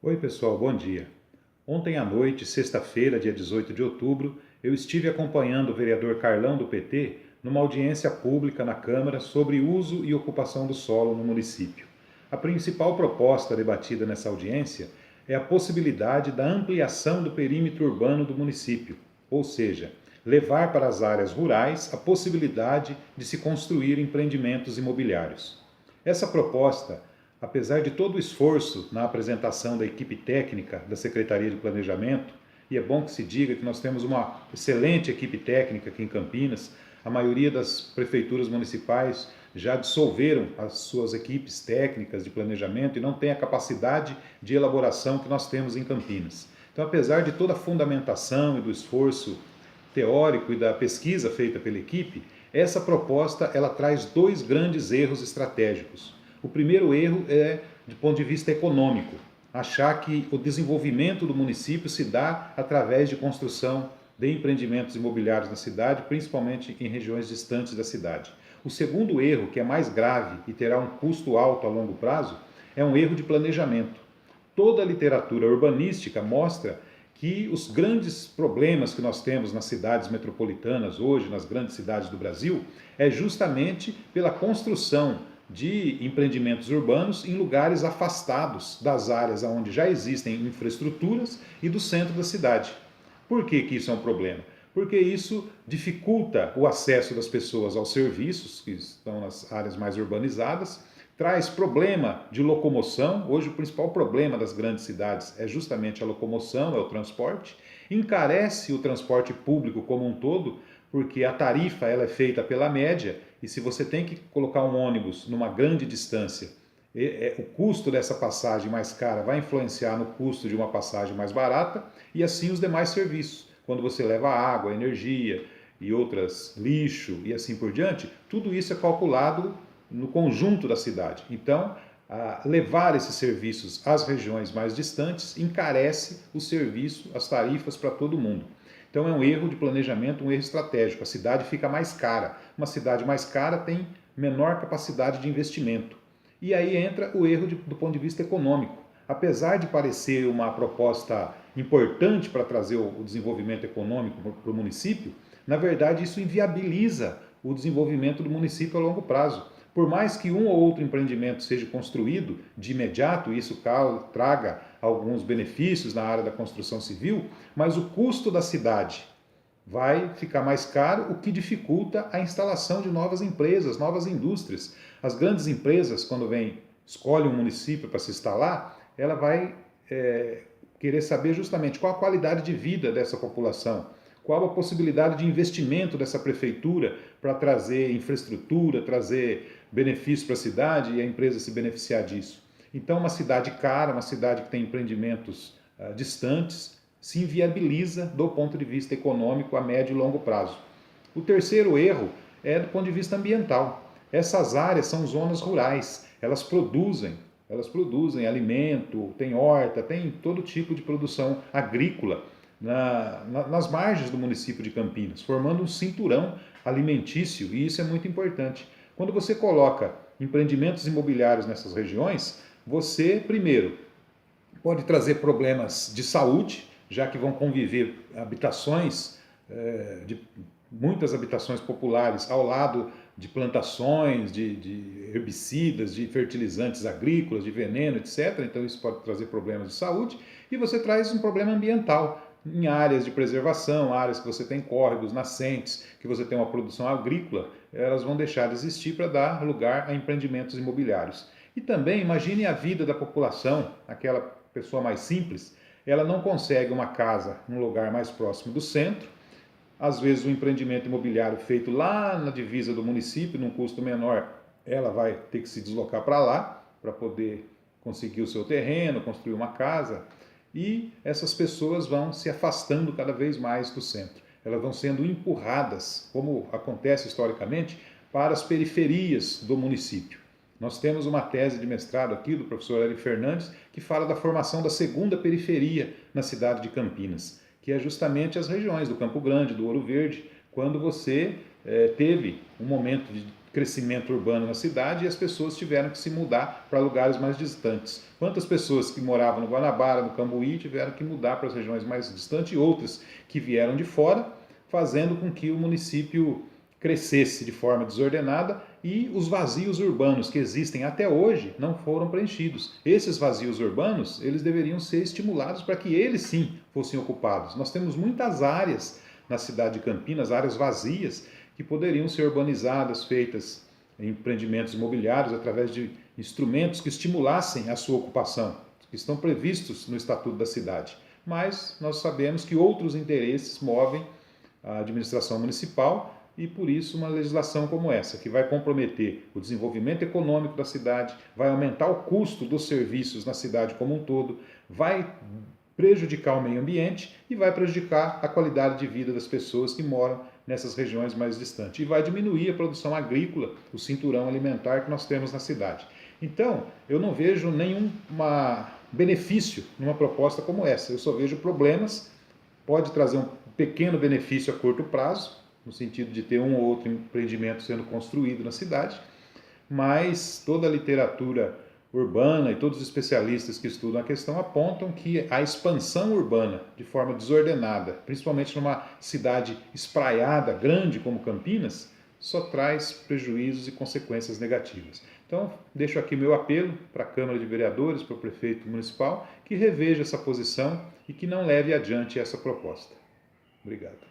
Oi pessoal, bom dia. Ontem à noite, sexta-feira, dia 18 de outubro, eu estive acompanhando o vereador Carlão do PT numa audiência pública na Câmara sobre uso e ocupação do solo no município. A principal proposta debatida nessa audiência é a possibilidade da ampliação do perímetro urbano do município, ou seja, levar para as áreas rurais a possibilidade de se construir empreendimentos imobiliários. Essa proposta, apesar de todo o esforço na apresentação da equipe técnica da Secretaria de Planejamento, e é bom que se diga que nós temos uma excelente equipe técnica aqui em Campinas, a maioria das prefeituras municipais já dissolveram as suas equipes técnicas de planejamento e não tem a capacidade de elaboração que nós temos em Campinas. Então, apesar de toda a fundamentação e do esforço teórico e da pesquisa feita pela equipe, essa proposta ela traz dois grandes erros estratégicos. O primeiro erro é do ponto de vista econômico, achar que o desenvolvimento do município se dá através de construção de empreendimentos imobiliários na cidade, principalmente em regiões distantes da cidade. O segundo erro, que é mais grave e terá um custo alto a longo prazo, é um erro de planejamento. Toda a literatura urbanística mostra que os grandes problemas que nós temos nas cidades metropolitanas hoje, nas grandes cidades do Brasil, é justamente pela construção de empreendimentos urbanos em lugares afastados das áreas onde já existem infraestruturas e do centro da cidade. Por que isso é um problema? Porque isso dificulta o acesso das pessoas aos serviços que estão nas áreas mais urbanizadas, traz problema de locomoção. Hoje o principal problema das grandes cidades é justamente a locomoção, é o transporte, encarece o transporte público como um todo, porque a tarifa ela é feita pela média e se você tem que colocar um ônibus numa grande distância, o custo dessa passagem mais cara vai influenciar no custo de uma passagem mais barata e assim os demais serviços. Quando você leva água, energia e outras, lixo e assim por diante, tudo isso é calculado no conjunto da cidade. Então, levar esses serviços às regiões mais distantes encarece o serviço, as tarifas para todo mundo. Então é um erro de planejamento, um erro estratégico. A cidade fica mais cara. Uma cidade mais cara tem menor capacidade de investimento. E aí entra o erro do ponto de vista econômico. Apesar de parecer uma proposta importante para trazer o desenvolvimento econômico para o município, na verdade isso inviabiliza o desenvolvimento do município a longo prazo. Por mais que um ou outro empreendimento seja construído de imediato, isso traga alguns benefícios na área da construção civil, mas o custo da cidade vai ficar mais caro, o que dificulta a instalação de novas empresas, novas indústrias. As grandes empresas, quando escolhem um município para se instalar, ela vai querer saber justamente qual a qualidade de vida dessa população, qual a possibilidade de investimento dessa prefeitura para trazer infraestrutura, trazer benefício para a cidade e a empresa se beneficiar disso. Então, uma cidade cara, uma cidade que tem empreendimentos distantes, se inviabiliza do ponto de vista econômico a médio e longo prazo. O terceiro erro é do ponto de vista ambiental. Essas áreas são zonas rurais, elas produzem alimento, tem horta, tem todo tipo de produção agrícola nas margens do município de Campinas, formando um cinturão alimentício, e isso é muito importante. Quando você coloca empreendimentos imobiliários nessas regiões, você, primeiro, pode trazer problemas de saúde, já que vão conviver habitações, muitas habitações populares ao lado de plantações, de herbicidas, de fertilizantes agrícolas, de veneno, etc. Então isso pode trazer problemas de saúde. E você traz um problema ambiental, em áreas de preservação, áreas que você tem córregos, nascentes, que você tem uma produção agrícola, elas vão deixar de existir para dar lugar a empreendimentos imobiliários. E também imagine a vida da população, aquela pessoa mais simples, ela não consegue uma casa num lugar mais próximo do centro, às vezes o empreendimento imobiliário feito lá na divisa do município, num custo menor, ela vai ter que se deslocar para lá, para poder conseguir o seu terreno, construir uma casa, e essas pessoas vão se afastando cada vez mais do centro. Elas vão sendo empurradas, como acontece historicamente, para as periferias do município. Nós temos uma tese de mestrado aqui do professor Hélio Fernandes que fala da formação da segunda periferia na cidade de Campinas, que é justamente as regiões do Campo Grande, do Ouro Verde, quando você teve um momento de crescimento urbano na cidade e as pessoas tiveram que se mudar para lugares mais distantes. Quantas pessoas que moravam no Guanabara, no Cambuí, tiveram que mudar para as regiões mais distantes e outras que vieram de fora, fazendo com que o município crescesse de forma desordenada e os vazios urbanos que existem até hoje não foram preenchidos. Esses vazios urbanos, eles deveriam ser estimulados para que eles sim fossem ocupados. Nós temos muitas áreas na cidade de Campinas, áreas vazias, que poderiam ser urbanizadas, feitas em empreendimentos imobiliários através de instrumentos que estimulassem a sua ocupação, que estão previstos no Estatuto da Cidade. Mas nós sabemos que outros interesses movem a administração municipal e por isso uma legislação como essa, que vai comprometer o desenvolvimento econômico da cidade, vai aumentar o custo dos serviços na cidade como um todo, vai prejudicar o meio ambiente e vai prejudicar a qualidade de vida das pessoas que moram nessas regiões mais distantes. E vai diminuir a produção agrícola, o cinturão alimentar que nós temos na cidade. Então, eu não vejo nenhum benefício numa proposta como essa. Eu só vejo problemas. Pode trazer um pequeno benefício a curto prazo, no sentido de ter um ou outro empreendimento sendo construído na cidade, mas toda a literatura urbana e todos os especialistas que estudam a questão apontam que a expansão urbana de forma desordenada, principalmente numa cidade espraiada, grande como Campinas, só traz prejuízos e consequências negativas. Então, deixo aqui meu apelo para a Câmara de Vereadores, para o prefeito municipal, que reveja essa posição e que não leve adiante essa proposta. Obrigado.